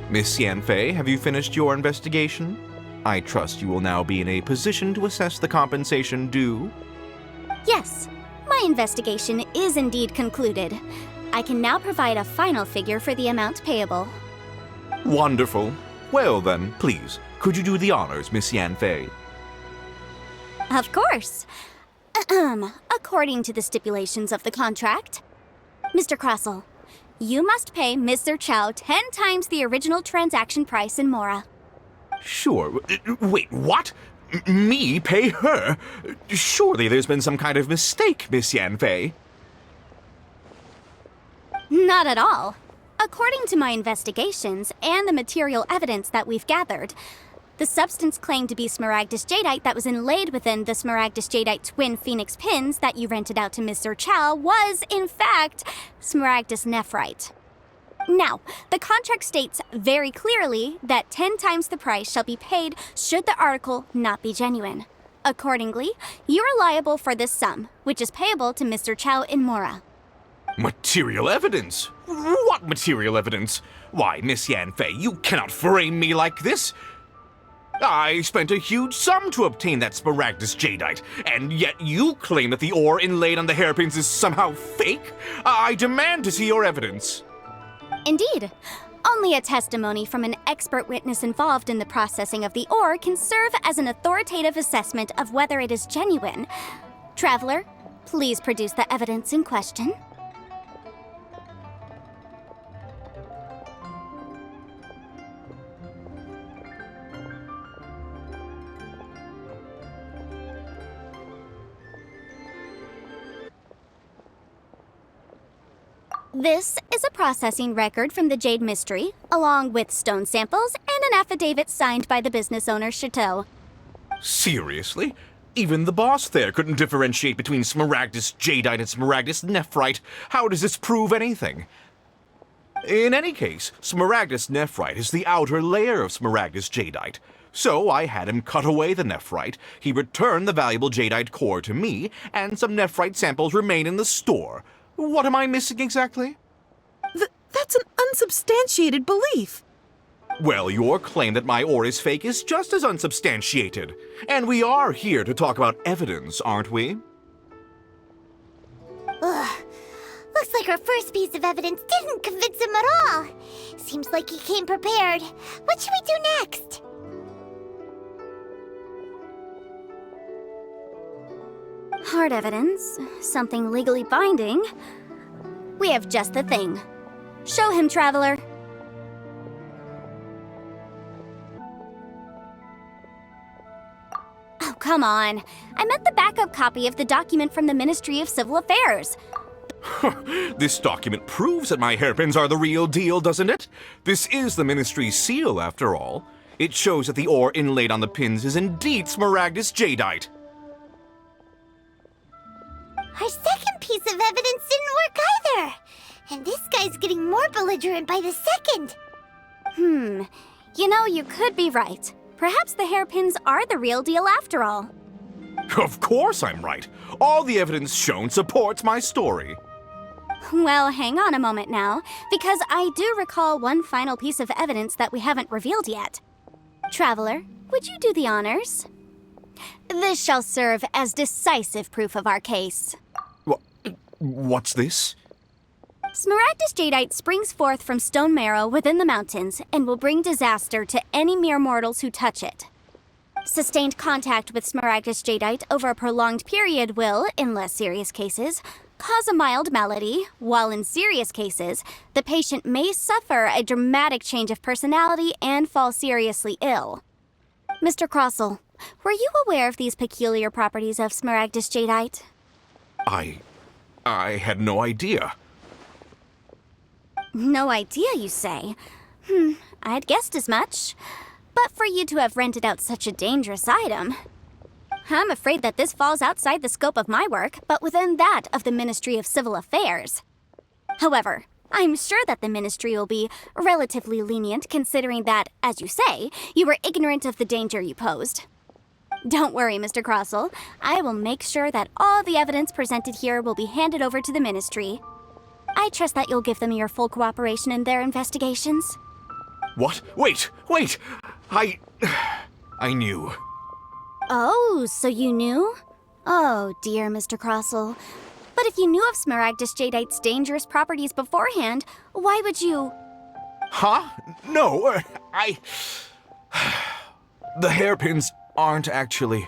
Miss Yanfei, have you finished your investigation? I trust you will now be in a position to assess the compensation due. Yes, my investigation is indeed concluded. I can now provide a final figure for the amount payable. Wonderful. Well then, please, could you do the honors, Miss Yanfei? Of course. According to the stipulations of the contract, Mr. Crossell, you must pay Mr. Chow 10 times the original transaction price in Mora. Sure. Wait, what? Me pay her? Surely there's been some kind of mistake, Miss Yanfei. Not at all. According to my investigations and the material evidence that we've gathered, the substance claimed to be Smaragdus Jadeite that was inlaid within the Smaragdus Jadeite twin phoenix pins that you rented out to Mr. Chow was, in fact, Smaragdus Nephrite. Now, the contract states very clearly that 10 times the price shall be paid should the article not be genuine. Accordingly, you are liable for this sum, which is payable to Mr. Chow in Mora. Material evidence? What material evidence? Why, Miss Yanfei, you cannot frame me like this. I spent a huge sum to obtain that Smaragdus Jadeite, and yet you claim that the ore inlaid on the hairpins is somehow fake? I demand to see your evidence. Indeed. Only a testimony from an expert witness involved in the processing of the ore can serve as an authoritative assessment of whether it is genuine. Traveler, please produce the evidence in question. This is a processing record from the Jade Mystery, along with stone samples and an affidavit signed by the business owner, Chateau. Seriously? Even the boss there couldn't differentiate between Smaragdus Jadeite and Smaragdus Nephrite. How does this prove anything? In any case, Smaragdus Nephrite is the outer layer of Smaragdus Jadeite. So I had him cut away the Nephrite, he returned the valuable Jadeite core to me, and some Nephrite samples remain in the store. What am I missing exactly? That's an unsubstantiated belief. Well, your claim that my ore is fake is just as unsubstantiated. And we are here to talk about evidence, aren't we? Ugh. Looks like our first piece of evidence didn't convince him at all. Seems like he came prepared. What should we do next? Hard evidence, something legally binding. We have just the thing. Show him, Traveler. Oh, come on. I meant the backup copy of the document from the Ministry of Civil Affairs. This document proves that my hairpins are the real deal, doesn't it? This is the Ministry's seal, after all. It shows that the ore inlaid on the pins is indeed Smaragdus Jadeite. Our second piece of evidence didn't work either. And this guy's getting more belligerent by the second. You know, you could be right. Perhaps the hairpins are the real deal after all. Of course I'm right. All the evidence shown supports my story. Well, hang on a moment now, because I do recall one final piece of evidence that we haven't revealed yet. Traveler, would you do the honors? This shall serve as decisive proof of our case. What's this? Smaragdus Jadeite springs forth from stone marrow within the mountains and will bring disaster to any mere mortals who touch it. Sustained contact with Smaragdus Jadeite over a prolonged period will, in less serious cases, cause a mild malady, while in serious cases, the patient may suffer a dramatic change of personality and fall seriously ill. Mr. Crossell, were you aware of these peculiar properties of Smaragdus Jadeite? I had no idea. No idea, you say? I'd guessed as much. But for you to have rented out such a dangerous item... I'm afraid that this falls outside the scope of my work, but within that of the Ministry of Civil Affairs. However, I'm sure that the Ministry will be relatively lenient considering that, as you say, you were ignorant of the danger you posed. Don't worry, Mr. Crossell. I will make sure that all the evidence presented here will be handed over to the Ministry. I trust that you'll give them your full cooperation in their investigations. What? Wait! I knew. Oh, so you knew? Oh, dear, Mr. Crossell. But if you knew of Smaragdus Jadeite's dangerous properties beforehand, why would you... Huh? No, The hairpins aren't actually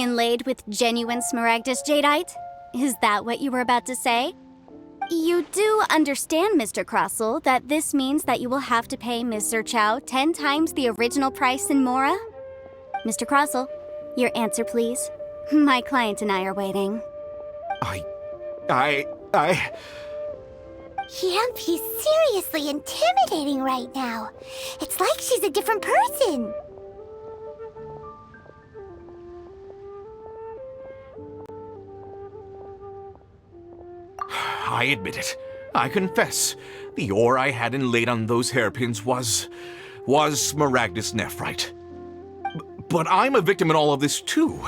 inlaid with genuine Smaragdus Jadeite? Is that what you were about to say? You do understand, Mr. Crossell, that this means that you will have to pay Ms. Zerchow 10 times the original price in Mora? Mr. Crossell, your answer, please. My client and I are waiting. Yanfei's seriously intimidating right now. It's like she's a different person. I admit it. I confess. The ore I had inlaid on those hairpins was Smaragdus Nephrite. But I'm a victim in all of this too.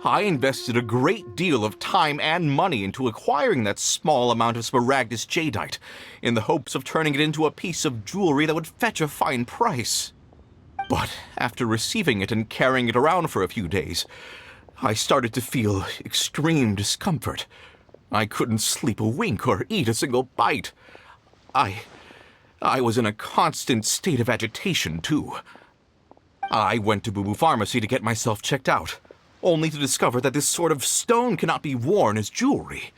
I invested a great deal of time and money into acquiring that small amount of Smaragdus Jadeite, in the hopes of turning it into a piece of jewelry that would fetch a fine price. But after receiving it and carrying it around for a few days, I started to feel extreme discomfort. I couldn't sleep a wink or eat a single bite. I was in a constant state of agitation, too. I went to Boo Boo Pharmacy to get myself checked out, only to discover that this sort of stone cannot be worn as jewelry.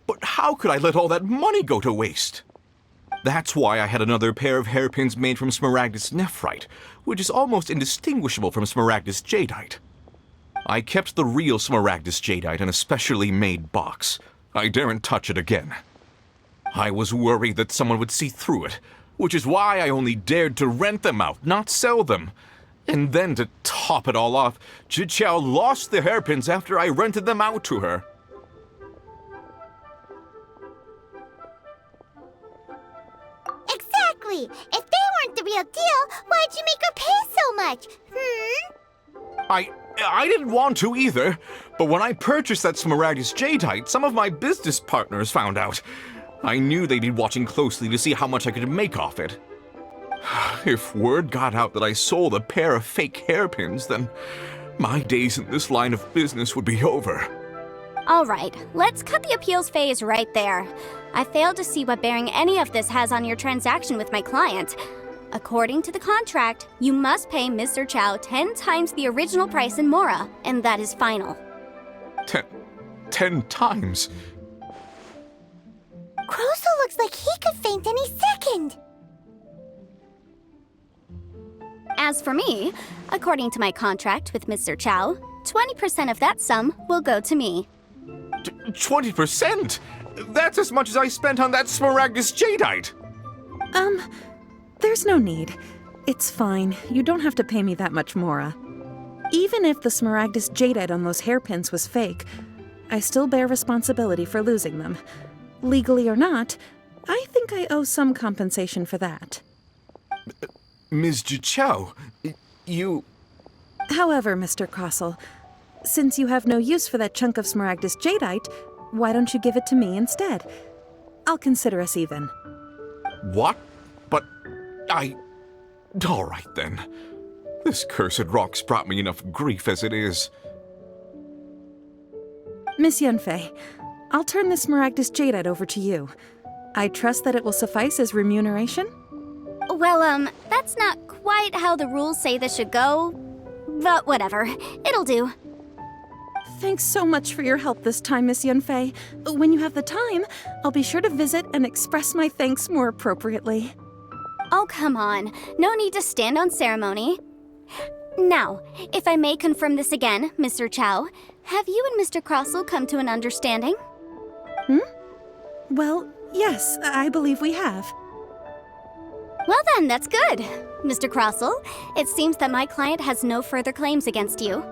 But how could I let all that money go to waste? That's why I had another pair of hairpins made from Smaragdus Nephrite, which is almost indistinguishable from Smaragdus Jadeite. I kept the real Smaragdus Jadeite in a specially made box. I daren't touch it again. I was worried that someone would see through it, which is why I only dared to rent them out, not sell them. And then to top it all off, Zhiqiao lost the hairpins after I rented them out to her. Exactly! If they weren't the real deal, why'd you make her pay so much? I didn't want to either, but when I purchased that Smaragdus Jadeite, some of my business partners found out. I knew they'd be watching closely to see how much I could make off it. If word got out that I sold a pair of fake hairpins, then my days in this line of business would be over. All right, let's cut the appeals phase right there. I failed to see what bearing any of this has on your transaction with my client. According to the contract, you must pay Mr. Chow 10 times the original price in Mora, and that is final. 10 times? Crosel looks like he could faint any second. As for me, according to my contract with Mr. Chow, 20% of that sum will go to me. 20%? That's as much as I spent on that Smaragdus Jadeite! There's no need. It's fine. You don't have to pay me that much, Mora. Even if the Smaragdus Jadeite on those hairpins was fake, I still bear responsibility for losing them. Legally or not, I think I owe some compensation for that. Ms. Zhiqiao, you... However, Mr. Crossell, since you have no use for that chunk of Smaragdus Jadeite, why don't you give it to me instead? I'll consider us even. What? But all right then. This cursed rock's brought me enough grief as it is. Miss Yanfei, I'll turn the Smaragdus Jadeite over to you. I trust that it will suffice as remuneration? Well, that's not quite how the rules say this should go. But whatever, it'll do. Thanks so much for your help this time, Miss Yanfei. When you have the time, I'll be sure to visit and express my thanks more appropriately. Oh, come on. No need to stand on ceremony. Now, if I may confirm this again, Mr. Chow, have you and Mr. Crossell come to an understanding? Well, yes, I believe we have. Well then, that's good. Mr. Crossell, it seems that my client has no further claims against you.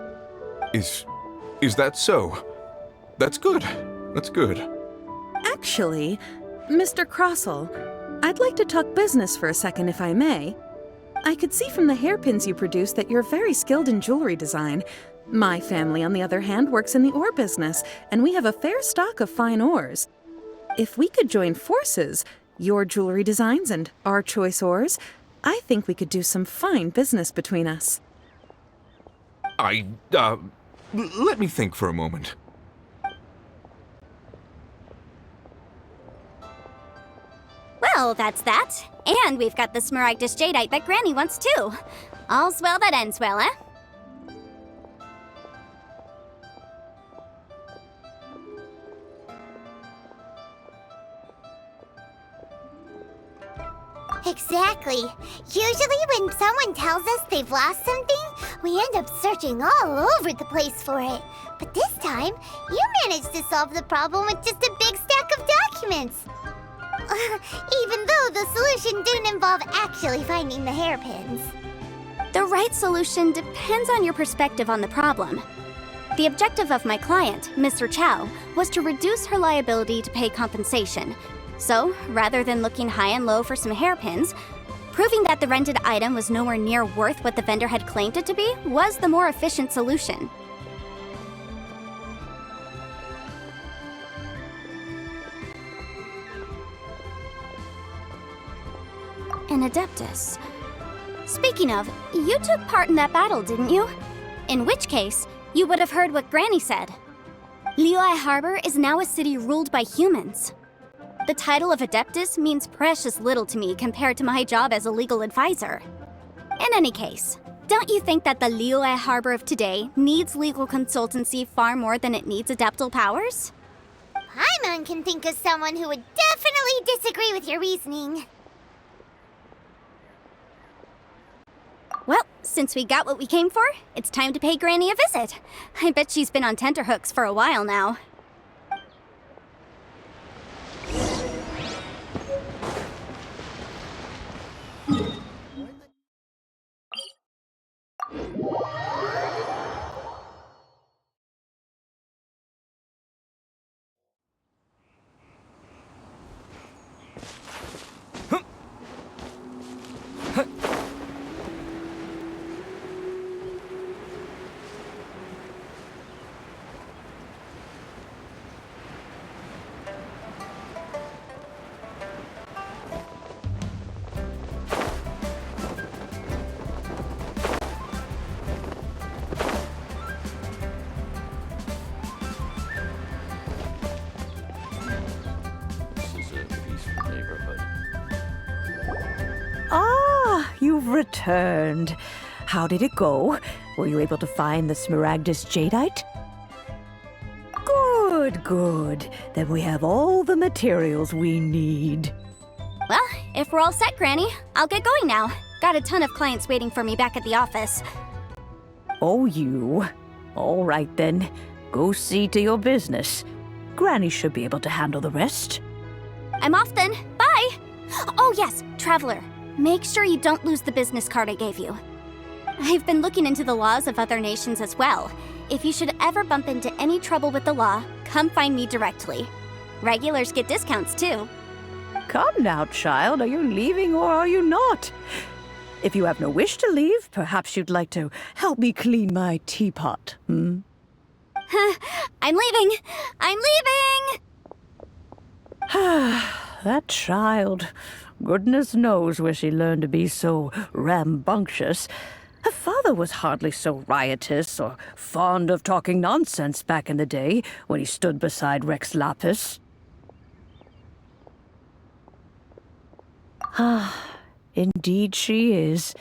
Is that so? That's good. That's good. Actually, Mr. Crossell, I'd like to talk business for a second if I may. I could see from the hairpins you produce that you're very skilled in jewelry design. My family, on the other hand, works in the ore business, and we have a fair stock of fine ores. If we could join forces, your jewelry designs and our choice ores, I think we could do some fine business between us. Let me think for a moment. Well, that's that. And we've got the Smaragdus Jadeite that Granny wants too. All's well that ends well, eh? Exactly. Usually when someone tells us they've lost something, we end up searching all over the place for it. But this time, you managed to solve the problem with just a big stack of documents. Even though the solution didn't involve actually finding the hairpins. The right solution depends on your perspective on the problem. The objective of my client, Mr. Chow, was to reduce her liability to pay compensation. So, rather than looking high and low for some hairpins, proving that the rented item was nowhere near worth what the vendor had claimed it to be was the more efficient solution. An Adeptus. Speaking of, you took part in that battle, didn't you? In which case, you would have heard what Granny said. Liyue Harbor is now a city ruled by humans. The title of Adeptus means precious little to me compared to my job as a legal advisor. In any case, don't you think that the Liyue Harbor of today needs legal consultancy far more than it needs adeptal powers? Paimon can think of someone who would definitely disagree with your reasoning. Well, since we got what we came for, it's time to pay Granny a visit. I bet she's been on tenterhooks for a while now. This is a peaceful neighborhood. Ah, you've returned. How did it go? Were you able to find the Smaragdus Jadeite? Good, good. Then we have all the materials we need. Well, if we're all set, Granny, I'll get going now. Got a ton of clients waiting for me back at the office. Oh, you. All right then. Go see to your business. Granny should be able to handle the rest. I'm off then. Bye! Oh, yes, Traveler. Make sure you don't lose the business card I gave you. I've been looking into the laws of other nations as well. If you should ever bump into any trouble with the law, come find me directly. Regulars get discounts too. Come now, child. Are you leaving or are you not? If you have no wish to leave, perhaps you'd like to help me clean my teapot, hmm? I'm leaving! I'm leaving! That child. Goodness knows where she learned to be so rambunctious. Her father was hardly so riotous or fond of talking nonsense back in the day when he stood beside Rex Lapis. Indeed she is.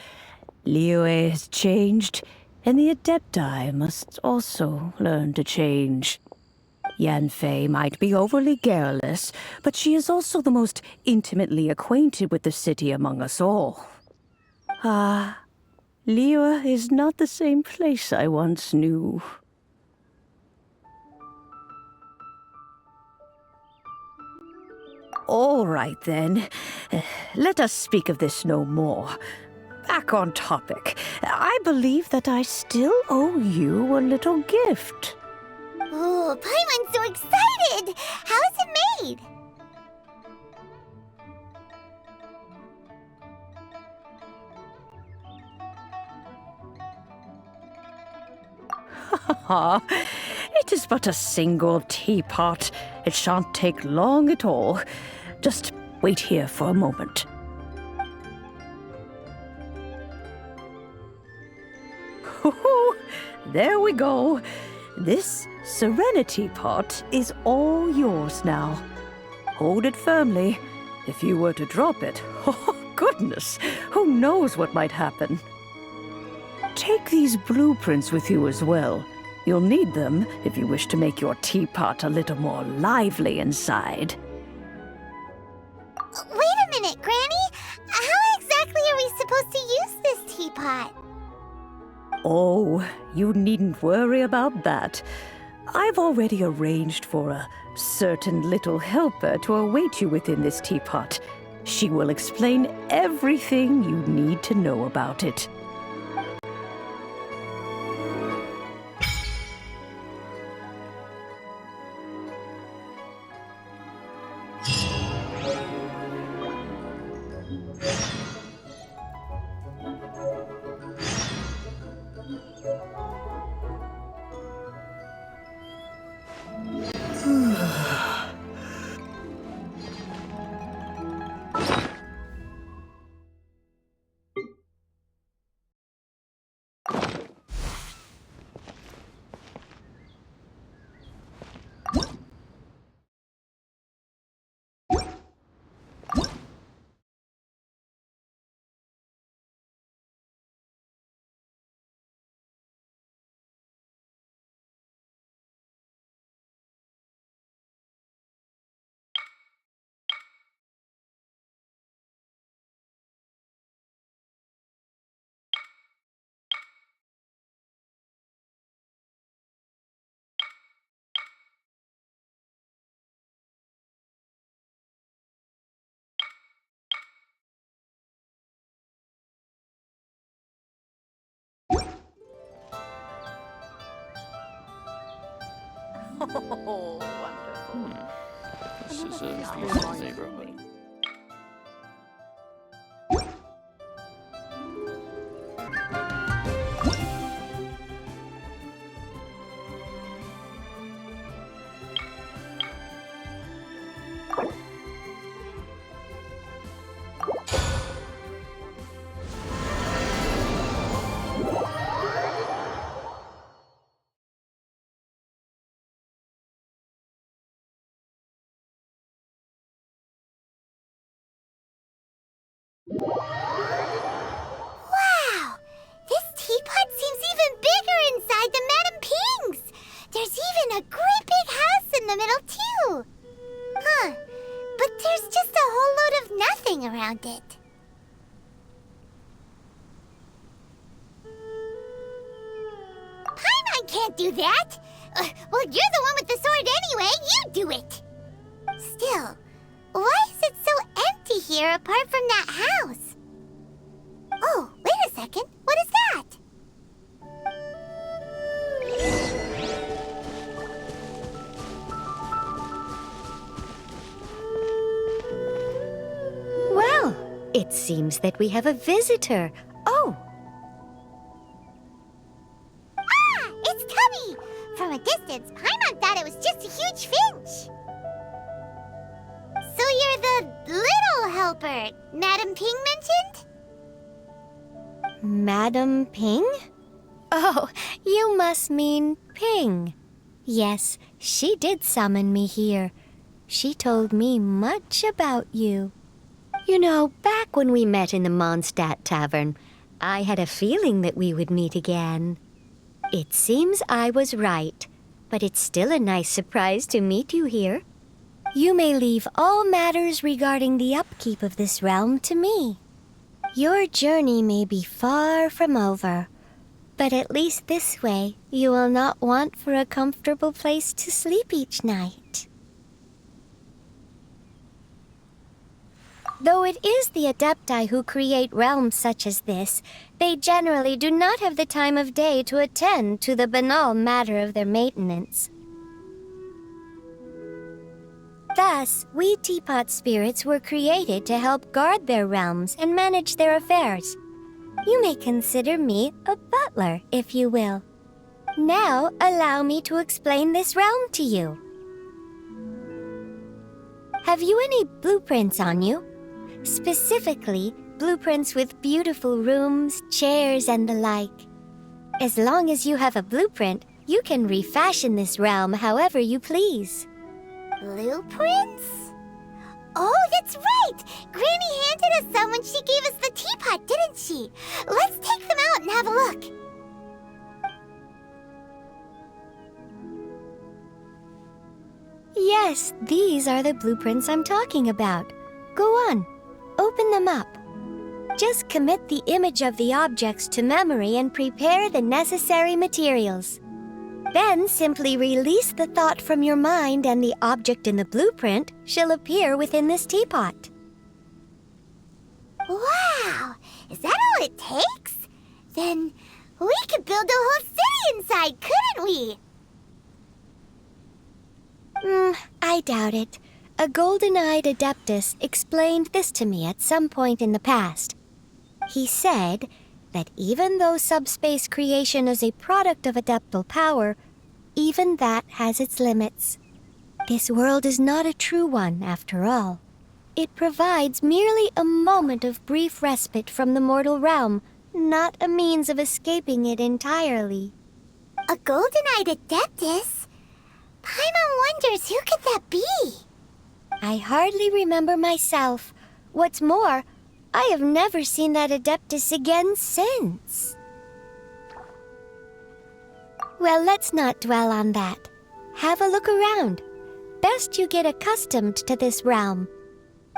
Liyue has changed, and the Adepti must also learn to change. Yanfei might be overly garrulous, but she is also the most intimately acquainted with the city among us all. Liyue is not the same place I once knew. All right, then. Let us speak of this no more. Back on topic. I believe that I still owe you a little gift. Oh, Paimon's so excited! How is it made? It is but a single teapot. It shan't take long at all. Just wait here for a moment. There we go. This Serenity Pot is all yours now. Hold it firmly. If you were to drop it, oh goodness, who knows what might happen. Take these blueprints with you as well. You'll need them if you wish to make your teapot a little more lively inside. Wait a minute, Granny! How exactly are we supposed to use this teapot? Oh, you needn't worry about that. I've already arranged for a certain little helper to await you within this teapot. She will explain everything you need to know about it. Oh, wonderful. This is a peaceful neighborhood. And a great big house in the middle, too. Huh. But there's just a whole load of nothing around it. Paimon can't do that! Well, you're the one with the sword anyway. You do it! Still, why is it so empty here apart from that house? Oh, wait a second. What is that? Well, it seems that we have a visitor. Oh, Ah! It's Tubby! From a distance, Paimon thought it was just a huge finch. So you're the little helper Madam Ping mentioned? Madam Ping? Oh, you must mean Ping. Yes, she did summon me here. She told me much about you. You know, back when we met in the Mondstadt Tavern, I had a feeling that we would meet again. It seems I was right, but it's still a nice surprise to meet you here. You may leave all matters regarding the upkeep of this realm to me. Your journey may be far from over, but at least this way you will not want for a comfortable place to sleep each night. Though it is the Adepti who create realms such as this, they generally do not have the time of day to attend to the banal matter of their maintenance. Thus, we teapot spirits were created to help guard their realms and manage their affairs. You may consider me a butler, if you will. Now, allow me to explain this realm to you. Have you any blueprints on you? Specifically, blueprints with beautiful rooms, chairs, and the like. As long as you have a blueprint, you can refashion this realm however you please. Blueprints? Oh, that's right! Granny handed us some when she gave us the teapot, didn't she? Let's take them out and have a look. Yes, these are the blueprints I'm talking about. Go on, open them up. Just commit the image of the objects to memory and prepare the necessary materials. Then simply release the thought from your mind and the object in the blueprint shall appear within this teapot. Wow! Is that all it takes? Then we could build a whole city inside, couldn't we? I doubt it. A golden-eyed adeptus explained this to me at some point in the past. He said that even though subspace creation is a product of adeptal power, even that has its limits. This world is not a true one, after all. It provides merely a moment of brief respite from the mortal realm, not a means of escaping it entirely. A golden-eyed adeptus? Paimon wonders who could that be? I hardly remember myself. What's more, I have never seen that adeptus again since. Well, let's not dwell on that. Have a look around. Best you get accustomed to this realm.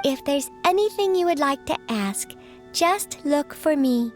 If there's anything you would like to ask, just look for me.